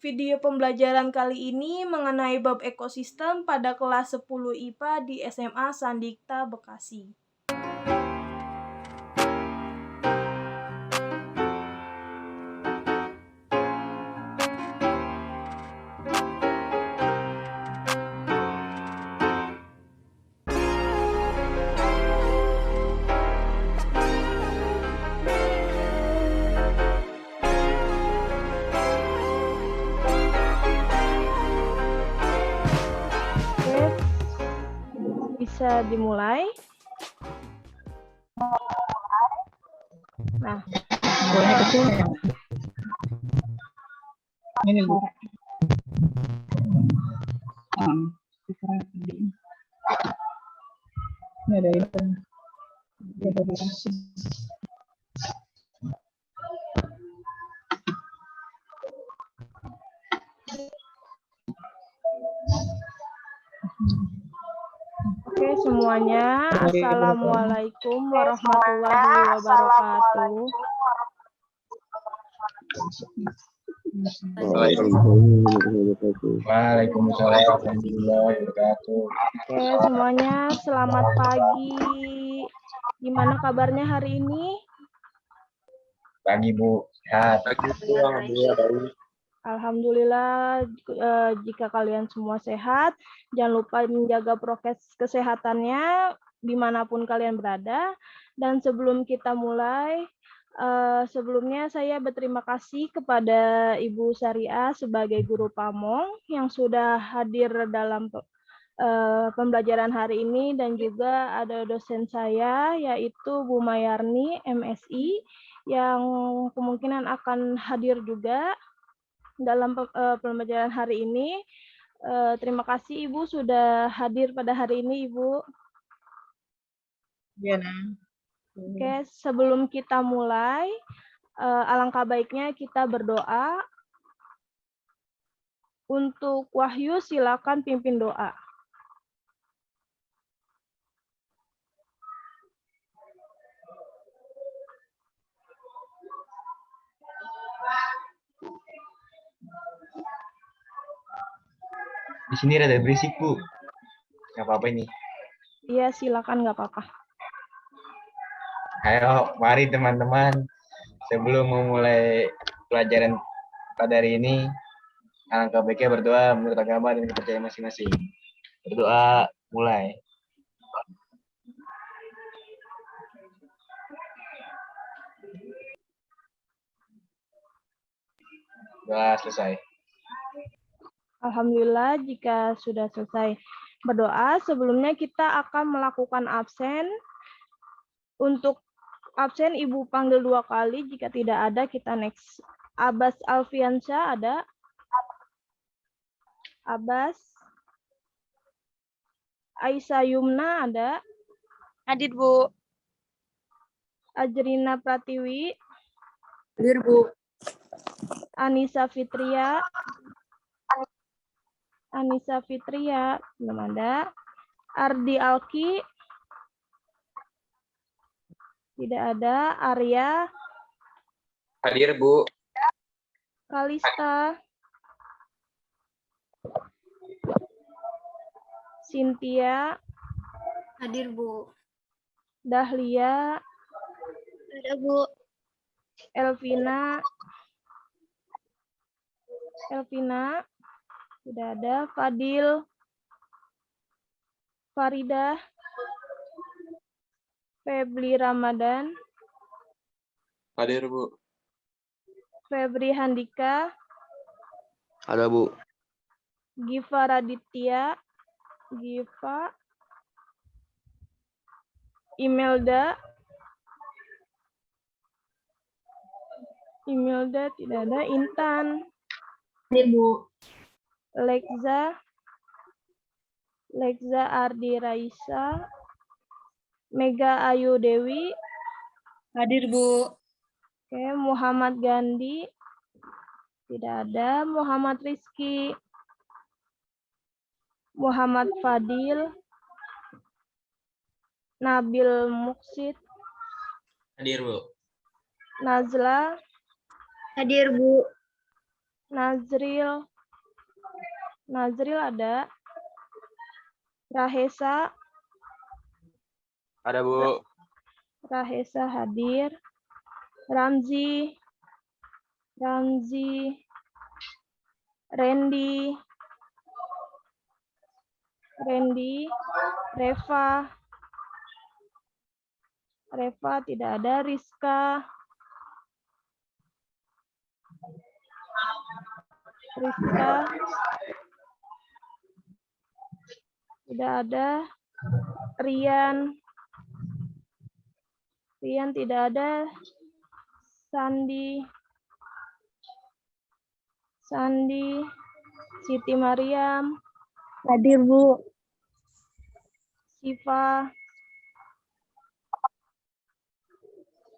Video pembelajaran kali ini mengenai bab ekosistem pada kelas 10 IPA di SMA Sandikta, Bekasi. Bisa dimulai. Nah, Bolanya kecil ya? Ini Bu. Ini ada itu. Ini ada durasi. oke semuanya. Assalamualaikum warahmatullahi wabarakatuh. Waalaikumsalam warahmatullahi wabarakatuh. Oke semuanya, selamat pagi. Gimana kabarnya hari ini? Pagi Bu, sehat. Alhamdulillah, jika kalian semua sehat, jangan lupa menjaga prokes kesehatannya dimanapun kalian berada. Dan sebelum kita mulai, sebelumnya saya berterima kasih kepada Ibu Syariah sebagai guru Pamong yang sudah hadir dalam pembelajaran hari ini, dan juga ada dosen saya yaitu Bu Mayarni MSI yang kemungkinan akan hadir juga dalam pembelajaran hari ini. Terima kasih Ibu sudah hadir pada hari ini, Ibu. Iya, Nah. Oke, sebelum kita mulai, alangkah baiknya kita berdoa. Untuk Wahyu, silakan pimpin doa. Di sini rada berisik Bu. Gak apa-apa ini. Iya, silakan, nggak apa-apa. Ayo, mari teman-teman. Sebelum memulai pelajaran pada hari ini, alangkah baiknya berdoa menurut agama dan kepercayaan masing-masing. Berdoa, mulai. Doa selesai. Alhamdulillah jika sudah selesai berdoa, sebelumnya kita akan melakukan absen. Untuk absen Ibu panggil 2 kali, jika tidak ada kita next. Abbas Alfiansyah ada? Abbas. Aisyah Yumna ada? Hadir, Bu. Ajrina Pratiwi? Hadir, Bu. Anissa Fitria? Anissa Fitria, belum ada. Ardi Alki? Tidak ada. Arya? Hadir Bu. Kalista? Cynthia? Hadir, Bu. Dahlia? Ada, Bu. Elvina? Elvina? Tidak ada. Fadil? Faridah? Febri Ramadan? Hadir, Bu. Febri Handika? Ada, Bu. Giva Raditya? Giva? Imelda? Imelda tidak ada. Intan? Hadir, Bu. Lekza? Lekza Ardi Raisa? Mega Ayu Dewi? Hadir, Bu. Oke, Muhammad Gandhi? Tidak ada. Muhammad Rizky? Muhammad Fadil? Nabil Muksid? Hadir Bu. Nazla? Hadir, Bu. Nazril. Nazril ada. Rahesa. Ada, Bu. Rahesa hadir. Ramzi. Ramzi. Randy. Randy. Reva. Reva tidak ada. Rizka. Rizka. Tidak ada. Rian. Rian tidak ada. Sandi. Sandi. Siti Mariam. Hadir, Bu. Siva.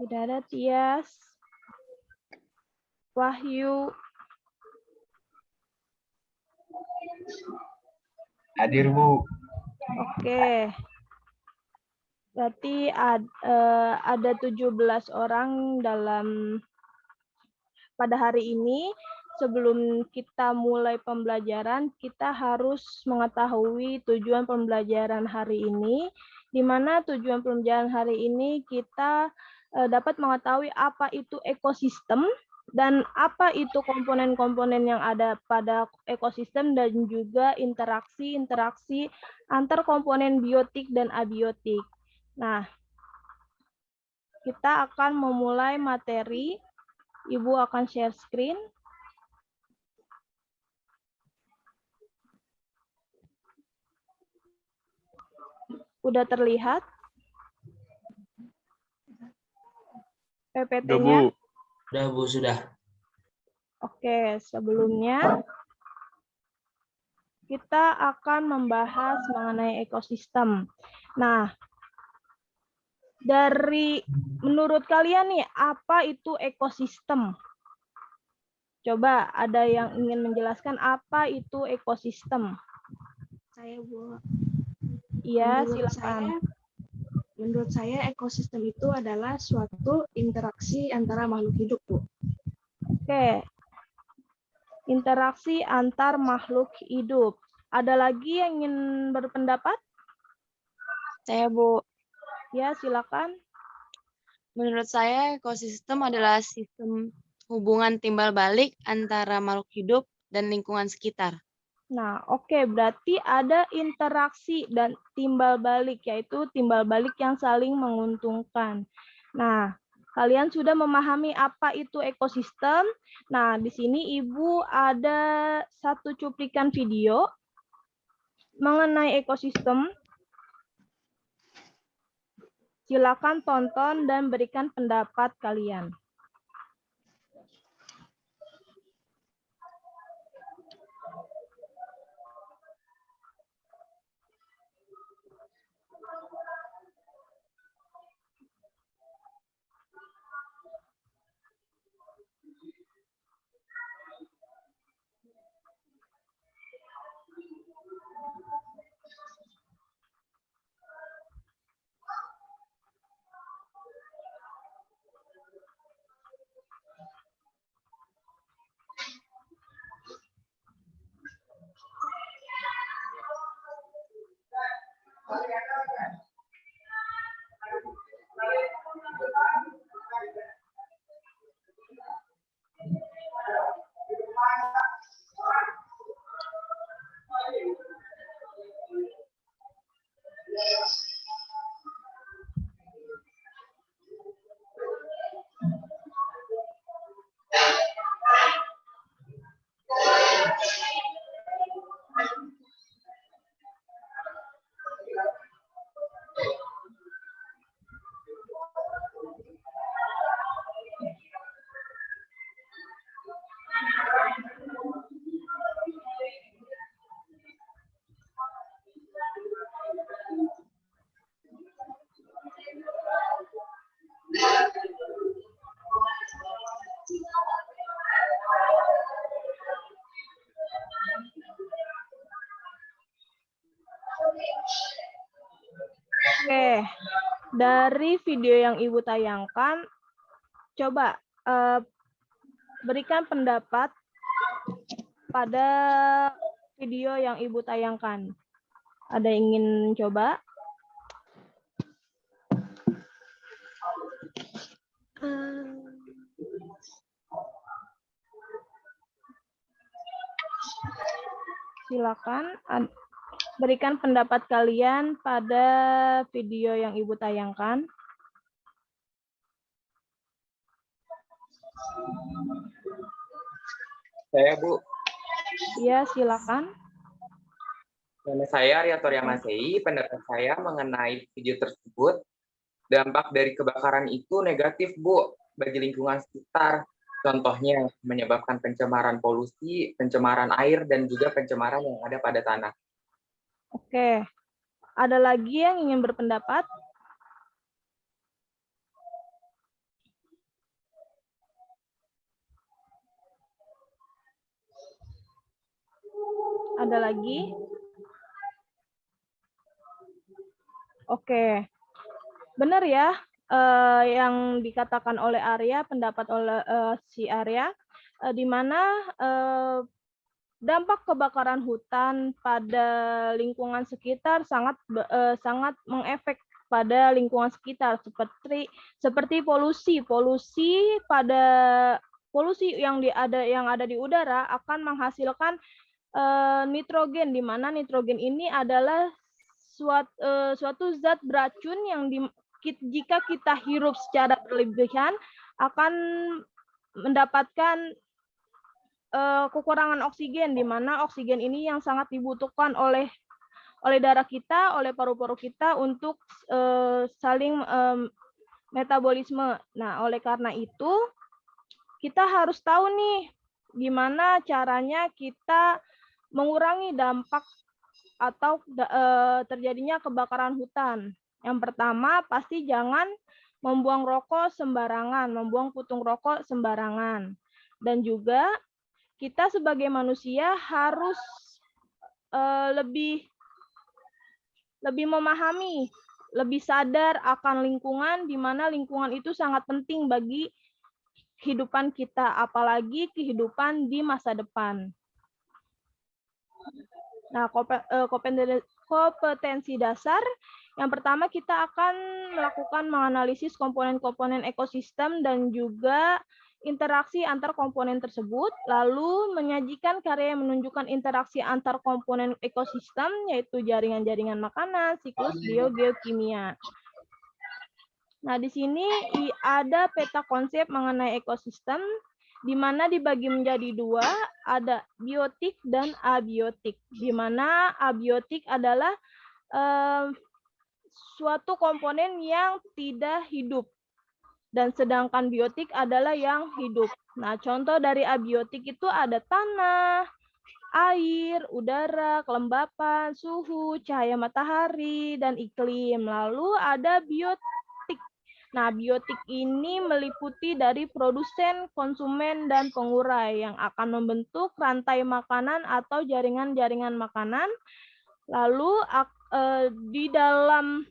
Tidak ada. Tias. Wahyu. Hadir, Bu. Oke. Berarti ada 17 orang pada hari ini. Sebelum kita mulai pembelajaran, kita harus mengetahui tujuan pembelajaran hari ini, di mana tujuan pembelajaran hari ini kita dapat mengetahui apa itu ekosistem dan apa itu komponen-komponen yang ada pada ekosistem dan juga interaksi-interaksi antar komponen biotik dan abiotik. Nah, kita akan memulai materi. Ibu akan share screen. Udah terlihat PPT-nya? Sudah, Bu, sudah. Oke, sebelumnya kita akan membahas mengenai ekosistem. Nah, menurut kalian nih, apa itu ekosistem? Coba ada yang ingin menjelaskan apa itu ekosistem? Saya, Bu. Iya, silakan. Menurut saya ekosistem itu adalah suatu interaksi antara makhluk hidup, Bu. Oke. Interaksi antar makhluk hidup. Ada lagi yang ingin berpendapat? Saya, Bu. Ya, silakan. Menurut saya, ekosistem adalah sistem hubungan timbal balik antara makhluk hidup dan lingkungan sekitar. Nah, oke, berarti ada interaksi dan timbal balik, yaitu timbal balik yang saling menguntungkan. Nah, kalian sudah memahami apa itu ekosistem? Nah, di sini Ibu ada satu cuplikan video mengenai ekosistem. Silakan tonton dan berikan pendapat kalian. Oke, dari video yang Ibu tayangkan, coba berikan pendapat pada video yang Ibu tayangkan. Ada yang ingin coba? Silakan berikan pendapat kalian pada video yang Ibu tayangkan. Saya, Bu. Ya, silakan. Nama saya Aryator Yamasei. Pendapat saya mengenai video tersebut, dampak dari kebakaran itu negatif, Bu, bagi lingkungan sekitar. Contohnya menyebabkan pencemaran polusi, pencemaran air, dan juga pencemaran yang ada pada tanah. Oke. Ada lagi yang ingin berpendapat? Ada lagi? Oke. Benar ya, yang dikatakan oleh Arya, pendapat oleh si Arya, di mana dampak kebakaran hutan pada lingkungan sekitar sangat mengefek pada lingkungan sekitar, seperti polusi yang ada di udara akan menghasilkan nitrogen, di mana nitrogen ini adalah suatu zat beracun yang jika kita hirup secara berlebihan akan mendapatkan kekurangan oksigen, di mana oksigen ini yang sangat dibutuhkan oleh darah kita, oleh paru-paru kita untuk saling metabolisme. Nah, oleh karena itu kita harus tahu nih gimana caranya kita mengurangi dampak atau terjadinya kebakaran hutan. Yang pertama, pasti jangan membuang rokok sembarangan, membuang putung rokok sembarangan. Dan juga kita sebagai manusia harus lebih memahami, lebih sadar akan lingkungan, di mana lingkungan itu sangat penting bagi kehidupan kita, apalagi kehidupan di masa depan. Nah, kompetensi dasar, yang pertama kita akan melakukan menganalisis komponen-komponen ekosistem dan juga interaksi antar komponen tersebut, lalu menyajikan karya yang menunjukkan interaksi antar komponen ekosistem, yaitu jaringan-jaringan makanan, siklus biogeokimia. Nah, di sini ada peta konsep mengenai ekosistem, di mana dibagi menjadi dua, ada biotik dan abiotik. Di mana abiotik adalah suatu komponen yang tidak hidup, dan sedangkan biotik adalah yang hidup. Nah, contoh dari abiotik itu ada tanah, air, udara, kelembapan, suhu, cahaya matahari, dan iklim. Lalu ada biotik. Nah, biotik ini meliputi dari produsen, konsumen, dan pengurai yang akan membentuk rantai makanan atau jaringan-jaringan makanan. Lalu di dalam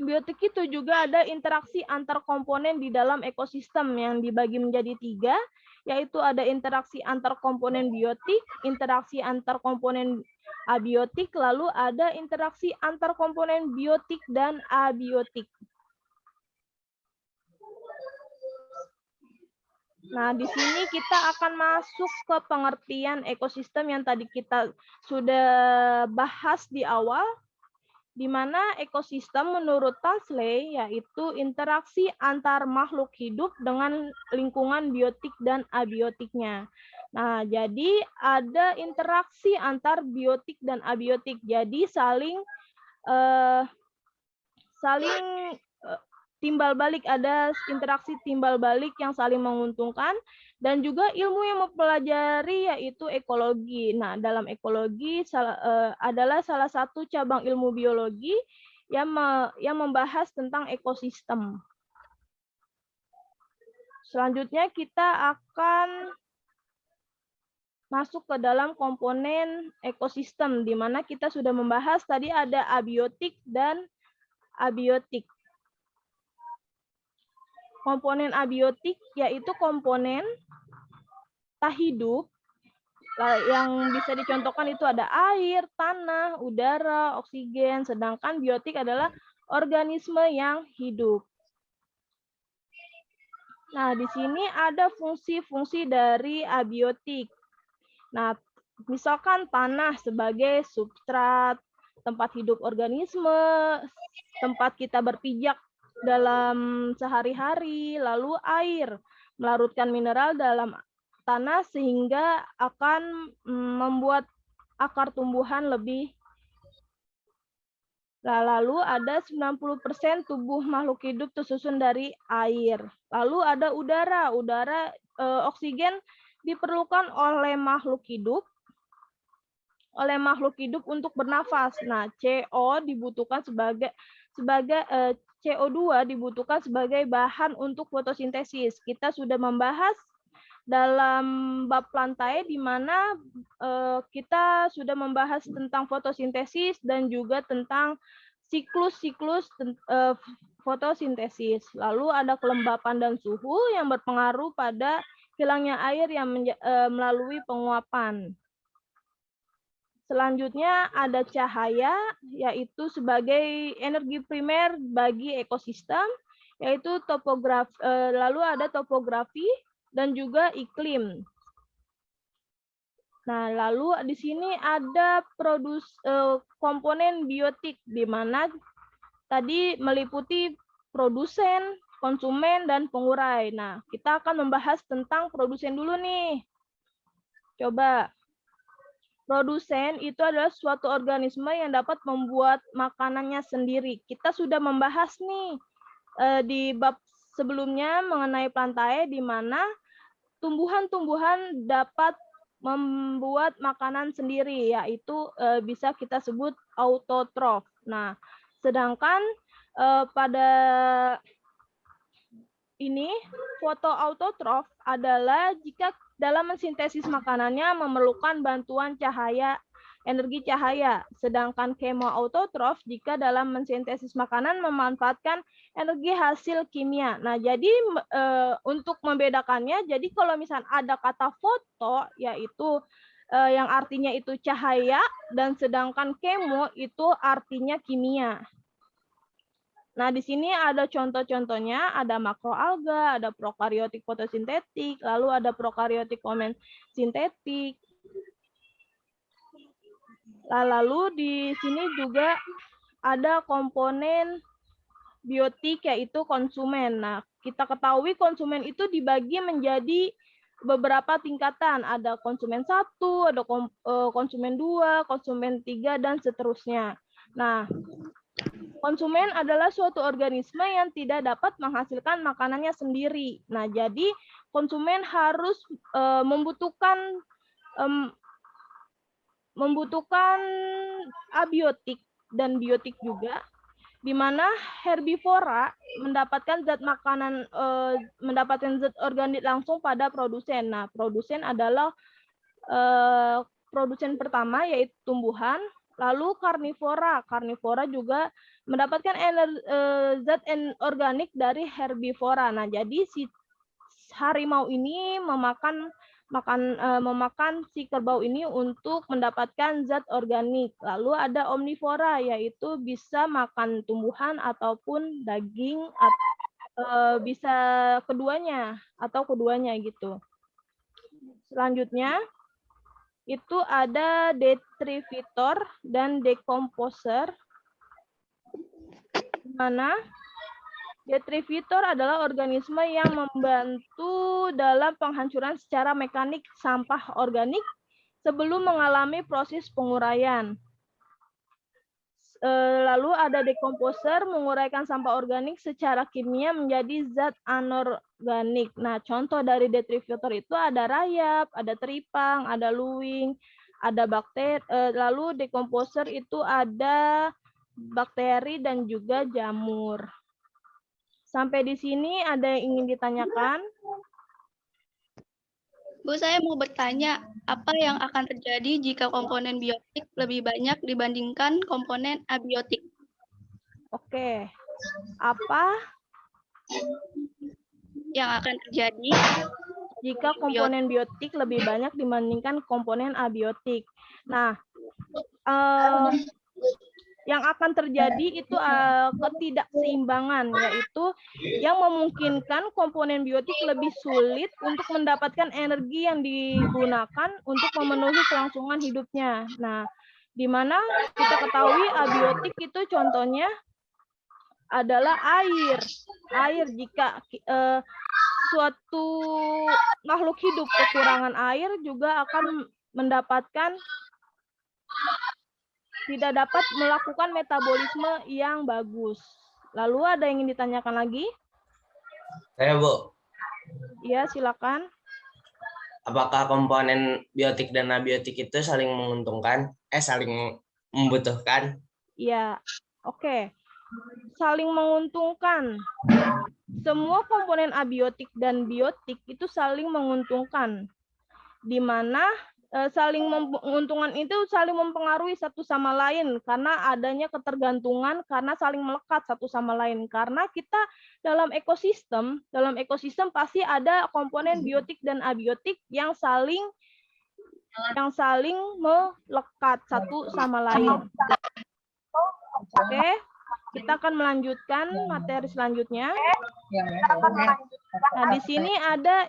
biotik itu juga ada interaksi antar komponen di dalam ekosistem yang dibagi menjadi 3, yaitu ada interaksi antar komponen biotik, interaksi antar komponen abiotik, lalu ada interaksi antar komponen biotik dan abiotik. Nah, di sini kita akan masuk ke pengertian ekosistem yang tadi kita sudah bahas di awal, di mana ekosistem menurut Tansley yaitu interaksi antar makhluk hidup dengan lingkungan biotik dan abiotiknya. Nah, jadi ada interaksi antar biotik dan abiotik, jadi saling timbal balik, ada interaksi timbal balik yang saling menguntungkan, dan juga ilmu yang mempelajari yaitu ekologi. Nah, dalam ekologi adalah salah satu cabang ilmu biologi yang membahas tentang ekosistem. Selanjutnya kita akan masuk ke dalam komponen ekosistem, di mana kita sudah membahas tadi ada abiotik dan abiotik. Komponen abiotik yaitu komponen tak hidup Yang bisa dicontohkan itu ada air, tanah, udara, oksigen, sedangkan biotik adalah organisme yang hidup. Nah, di sini ada fungsi-fungsi dari abiotik. Nah, misalkan tanah sebagai substrat, tempat hidup organisme, tempat kita berpijak dalam sehari-hari, lalu air, melarutkan mineral dalam tanah sehingga akan membuat akar tumbuhan lebih. Lalu ada 90% tubuh makhluk hidup tersusun dari air. Lalu ada udara. Oksigen diperlukan oleh makhluk hidup untuk bernafas. Nah, CO2 dibutuhkan sebagai bahan untuk fotosintesis. Kita sudah membahas dalam bab lantai di mana kita sudah membahas tentang fotosintesis dan juga tentang siklus fotosintesis. Lalu ada kelembapan dan suhu yang berpengaruh pada hilangnya air yang melalui penguapan. Selanjutnya ada cahaya, yaitu sebagai energi primer bagi ekosistem, yaitu topografi. Lalu ada topografi dan juga iklim. Nah, lalu di sini ada komponen biotik, di mana tadi meliputi produsen, konsumen, dan pengurai. Nah, kita akan membahas tentang produsen dulu nih. Coba. Produsen itu adalah suatu organisme yang dapat membuat makanannya sendiri. Kita sudah membahas nih di bab sebelumnya mengenai plantae, di mana tumbuhan-tumbuhan dapat membuat makanan sendiri, yaitu bisa kita sebut autotrof. Nah, sedangkan pada ini fotoautotrof adalah jika dalam mensintesis makanannya memerlukan bantuan energi cahaya. Sedangkan kemoautotrof jika dalam mensintesis makanan memanfaatkan energi hasil kimia. Nah, jadi untuk membedakannya, jadi kalau misalnya ada kata foto, yaitu yang artinya itu cahaya, dan sedangkan kemo itu artinya kimia. Nah, di sini ada contoh-contohnya, ada makroalga, ada prokariotik fotosintetik, lalu ada prokariotik sintetik. Lalu di sini juga ada komponen biotik, yaitu konsumen. Nah, kita ketahui konsumen itu dibagi menjadi beberapa tingkatan. Ada konsumen 1, ada konsumen 2, konsumen 3, dan seterusnya. Nah, konsumen adalah suatu organisme yang tidak dapat menghasilkan makanannya sendiri. Nah, jadi konsumen harus membutuhkan abiotik dan biotik juga, di mana herbivora mendapatkan zat organik langsung pada produsen. Nah, produsen adalah produsen pertama, yaitu tumbuhan. Lalu karnivora juga mendapatkan zat organik dari herbivora. Nah, jadi si harimau ini memakan si kerbau ini untuk mendapatkan zat organik. Lalu ada omnivora, yaitu bisa makan tumbuhan ataupun daging, bisa keduanya gitu. Selanjutnya itu ada detritivore dan decomposer, di mana detritivore adalah organisme yang membantu dalam penghancuran secara mekanik sampah organik sebelum mengalami proses penguraian. Lalu ada decomposer, menguraikan sampah organik secara kimia menjadi zat anorganik. Nah, contoh dari detritivore itu ada rayap, ada teripang, ada luwing, ada bakteri. Lalu decomposer itu ada bakteri dan juga jamur. Sampai di sini ada yang ingin ditanyakan? Bu, saya mau bertanya, apa yang akan terjadi jika komponen biotik lebih banyak dibandingkan komponen abiotik? Oke. Apa yang akan terjadi jika komponen biotik lebih banyak dibandingkan komponen abiotik. Nah, yang akan terjadi itu ketidakseimbangan, yaitu yang memungkinkan komponen biotik lebih sulit untuk mendapatkan energi yang digunakan untuk memenuhi kelangsungan hidupnya. Nah, di mana kita ketahui abiotik itu contohnya adalah air. Air, jika suatu makhluk hidup kekurangan air juga akan mendapatkan tidak dapat melakukan metabolisme yang bagus. Lalu ada yang ingin ditanyakan lagi? Saya, Bu. Iya, silakan. Apakah komponen biotik dan abiotik itu saling menguntungkan? Saling membutuhkan? Iya, oke. Saling menguntungkan. Semua komponen abiotik dan biotik itu saling menguntungkan. Di mana saling menguntungkan itu saling mempengaruhi satu sama lain karena adanya ketergantungan, karena saling melekat satu sama lain. Karena kita dalam ekosistem pasti ada komponen biotik dan abiotik yang saling melekat satu sama lain. Oke, kita akan melanjutkan materi selanjutnya. Nah, di sini ada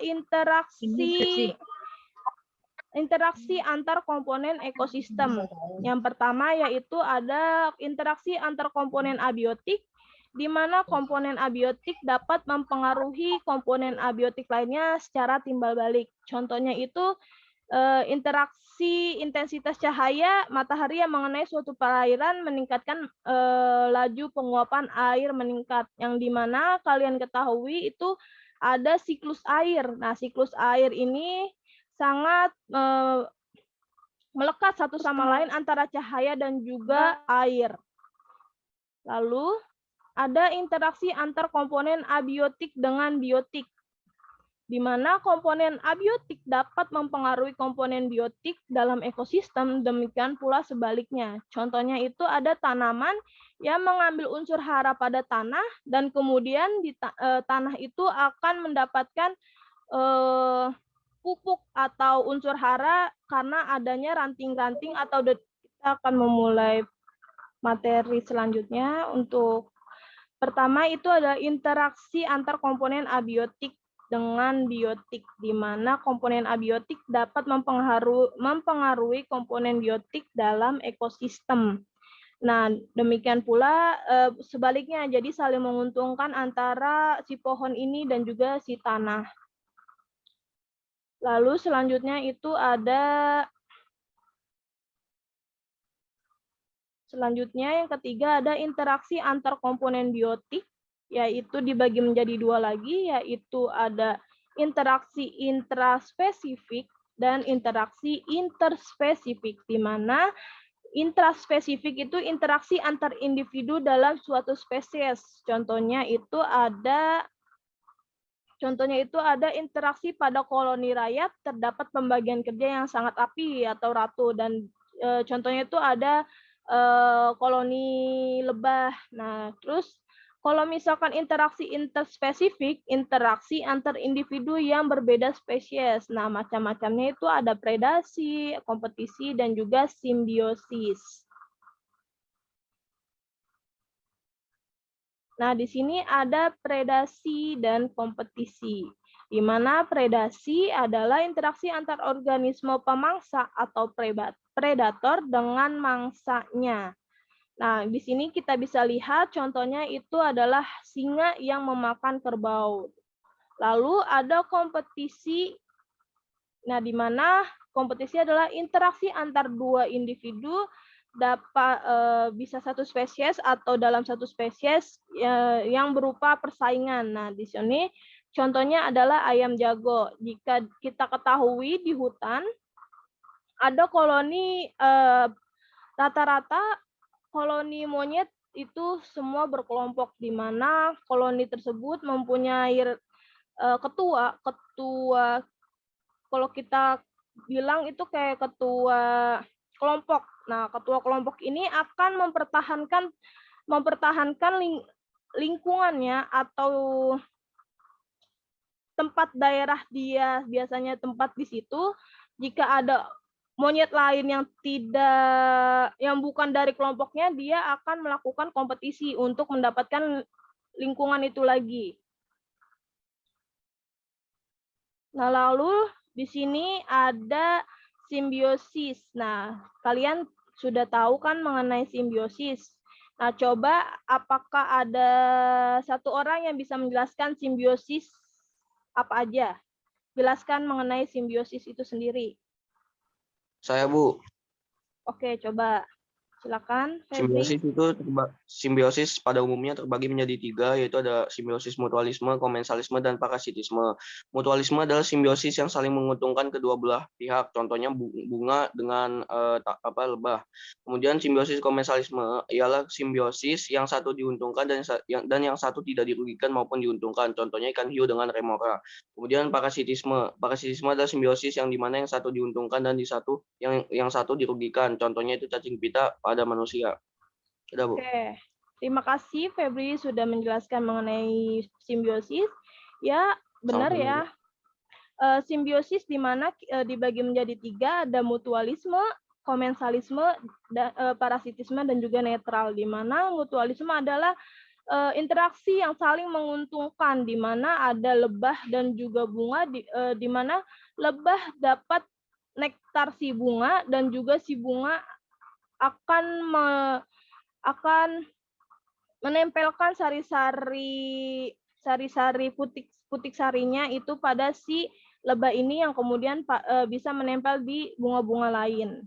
interaksi antar komponen ekosistem. Yang pertama yaitu ada interaksi antar komponen abiotik, di mana komponen abiotik dapat mempengaruhi komponen abiotik lainnya secara timbal balik. Contohnya itu interaksi intensitas cahaya matahari yang mengenai suatu perairan meningkatkan laju penguapan air meningkat. Yang di mana kalian ketahui itu ada siklus air. Nah, siklus air ini sangat melekat satu sama lain antara cahaya dan juga air. Lalu ada interaksi antar komponen abiotik dengan biotik, di mana komponen abiotik dapat mempengaruhi komponen biotik dalam ekosistem, demikian pula sebaliknya. Contohnya itu ada tanaman yang mengambil unsur hara pada tanah, dan kemudian di tanah itu akan mendapatkan pupuk atau unsur hara karena adanya ranting-ranting atau kita akan memulai materi selanjutnya. Untuk pertama itu ada interaksi antar komponen abiotik dengan biotik, di mana komponen abiotik dapat mempengaruhi komponen biotik dalam ekosistem. Nah, demikian pula sebaliknya, jadi saling menguntungkan antara si pohon ini dan juga si tanah. Lalu selanjutnya itu ada yang ketiga ada interaksi antar komponen biotik, yaitu dibagi menjadi dua lagi, yaitu ada interaksi intraspesifik dan interaksi interspesifik, di mana intraspesifik itu interaksi antar individu dalam suatu spesies. Contohnya itu ada interaksi pada koloni rayap, terdapat pembagian kerja yang sangat rapi atau ratu, dan contohnya itu ada koloni lebah. Nah, terus kalau misalkan interaksi interspesifik, interaksi antar individu yang berbeda spesies. Nah, macam-macamnya itu ada predasi, kompetisi, dan juga simbiosis. Nah, di sini ada predasi dan kompetisi, di mana predasi adalah interaksi antar organisme pemangsa atau predator dengan mangsanya. Nah, di sini kita bisa lihat contohnya itu adalah singa yang memakan kerbau. Lalu ada kompetisi, nah di mana kompetisi adalah interaksi antar dua individu, dapat bisa satu spesies atau dalam satu spesies yang berupa persaingan. Nah, di sini contohnya adalah ayam jago. Jika kita ketahui di hutan ada koloni rata-rata koloni monyet itu semua berkelompok, di mana koloni tersebut mempunyai ketua kalau kita bilang itu kayak ketua kelompok. Nah, ketua kelompok ini akan mempertahankan lingkungannya atau tempat daerah dia biasanya tempat di situ, jika ada monyet lain yang bukan dari kelompoknya, dia akan melakukan kompetisi untuk mendapatkan lingkungan itu lagi. Nah, lalu di sini ada simbiosis. Nah, kalian sudah tahu kan mengenai simbiosis. Nah, coba apakah ada satu orang yang bisa menjelaskan simbiosis apa aja? Jelaskan mengenai simbiosis itu sendiri. Saya, Bu. Oke, coba. Silakan, Febri. Simbiosis pada umumnya terbagi menjadi 3, yaitu ada simbiosis mutualisme, komensalisme, dan parasitisme. Mutualisme adalah simbiosis yang saling menguntungkan kedua belah pihak, contohnya bunga dengan lebah. Kemudian simbiosis komensalisme ialah simbiosis yang satu diuntungkan dan yang satu tidak dirugikan maupun diuntungkan, contohnya ikan hiu dengan remora. Kemudian parasitisme adalah simbiosis yang dimana yang satu diuntungkan dan yang satu dirugikan, contohnya itu cacing pita pada manusia. Sudah, Bu. Oke, terima kasih Febri sudah menjelaskan mengenai simbiosis. Ya, benar ya. Simbiosis di mana dibagi menjadi 3, ada mutualisme, komensalisme, parasitisme, dan juga netral. Di mana mutualisme adalah interaksi yang saling menguntungkan, di mana ada lebah dan juga bunga, di mana lebah dapat nektar si bunga dan juga si bunga akan menempelkan sari-sari putik sarinya itu pada si lebah ini yang kemudian bisa menempel di bunga-bunga lain.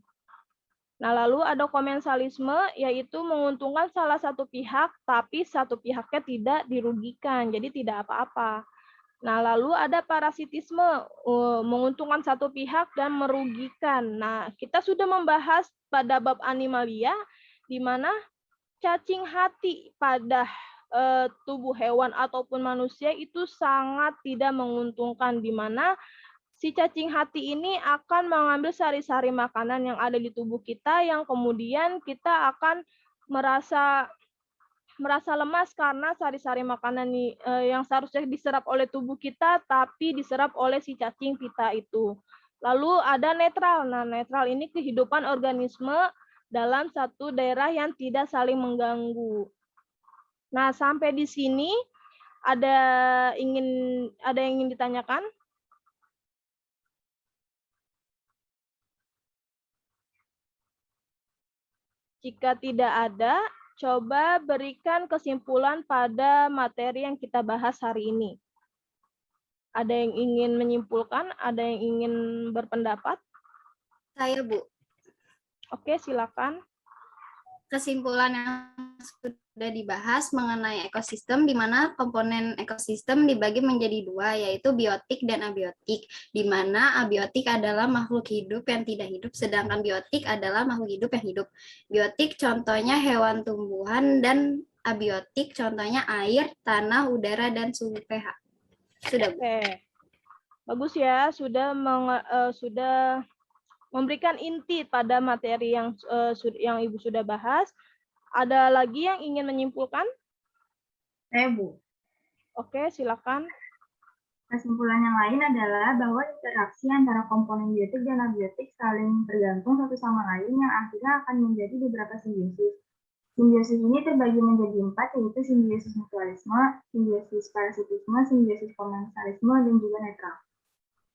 Nah, lalu ada komensalisme, yaitu menguntungkan salah satu pihak, tapi satu pihaknya tidak dirugikan, jadi tidak apa-apa. Nah, lalu ada parasitisme, menguntungkan satu pihak dan merugikan. Nah, kita sudah membahas pada bab animalia, di mana cacing hati pada tubuh hewan ataupun manusia itu sangat tidak menguntungkan, di mana si cacing hati ini akan mengambil sari-sari makanan yang ada di tubuh kita, yang kemudian kita akan merasa lemas karena sari-sari makanan yang seharusnya diserap oleh tubuh kita, tapi diserap oleh si cacing pita itu. Lalu ada netral. Nah, netral ini kehidupan organisme dalam satu daerah yang tidak saling mengganggu. Nah, sampai di sini ada yang ingin ditanyakan? Jika tidak ada, coba berikan kesimpulan pada materi yang kita bahas hari ini. Ada yang ingin menyimpulkan? Ada yang ingin berpendapat? Saya, Bu. Oke, silakan. Kesimpulan yang sudah dibahas mengenai ekosistem, di mana komponen ekosistem dibagi menjadi 2, yaitu biotik dan abiotik, di mana abiotik adalah makhluk hidup yang tidak hidup, sedangkan biotik adalah makhluk hidup yang hidup. Biotik contohnya hewan, tumbuhan, dan abiotik contohnya air, tanah, udara, dan suhu pH. Sudah, Bu. Oke. Bagus ya, sudah memberikan inti pada materi yang Ibu sudah bahas. Ada lagi yang ingin menyimpulkan? Saya, Bu. Oke, silakan. Kesimpulan yang lain adalah bahwa interaksi antara komponen biotik dan abiotik saling tergantung satu sama lain yang akhirnya akan menjadi beberapa simbiosis. Simbiosis ini terbagi menjadi 4, yaitu simbiosis mutualisme, simbiosis parasitisme, simbiosis komensalisme, dan juga netral.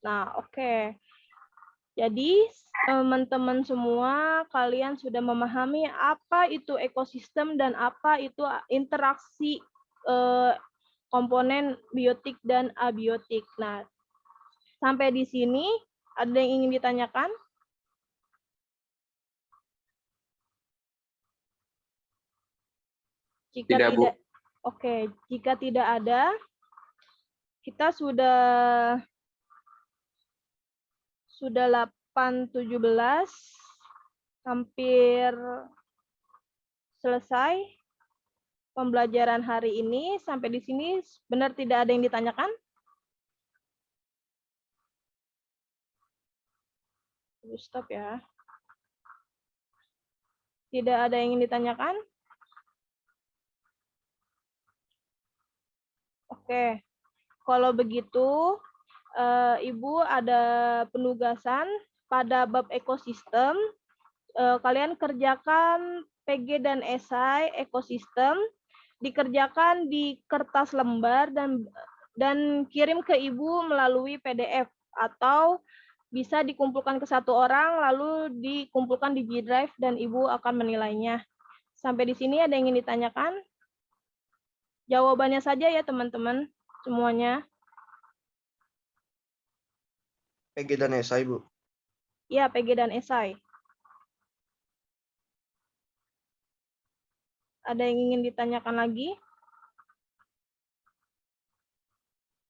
Nah, oke. Jadi, teman-teman semua, kalian sudah memahami apa itu ekosistem dan apa itu interaksi komponen biotik dan abiotik. Nah, sampai di sini, ada yang ingin ditanyakan? Jika tidak, oke, jika tidak ada, kita sudah 8:17, hampir selesai pembelajaran hari ini. Sampai di sini benar tidak ada yang ditanyakan? Stop ya. Tidak ada yang ingin ditanyakan? Oke. Kalau begitu, Ibu ada penugasan pada bab ekosistem. Kalian kerjakan PG dan esai ekosistem, dikerjakan di kertas lembar dan kirim ke Ibu melalui PDF atau bisa dikumpulkan ke satu orang lalu dikumpulkan di G Drive dan Ibu akan menilainya. Sampai di sini ada yang ingin ditanyakan? Jawabannya saja ya teman-teman semuanya. PG dan esai, Bu. Ya, PG dan esai. Ada yang ingin ditanyakan lagi?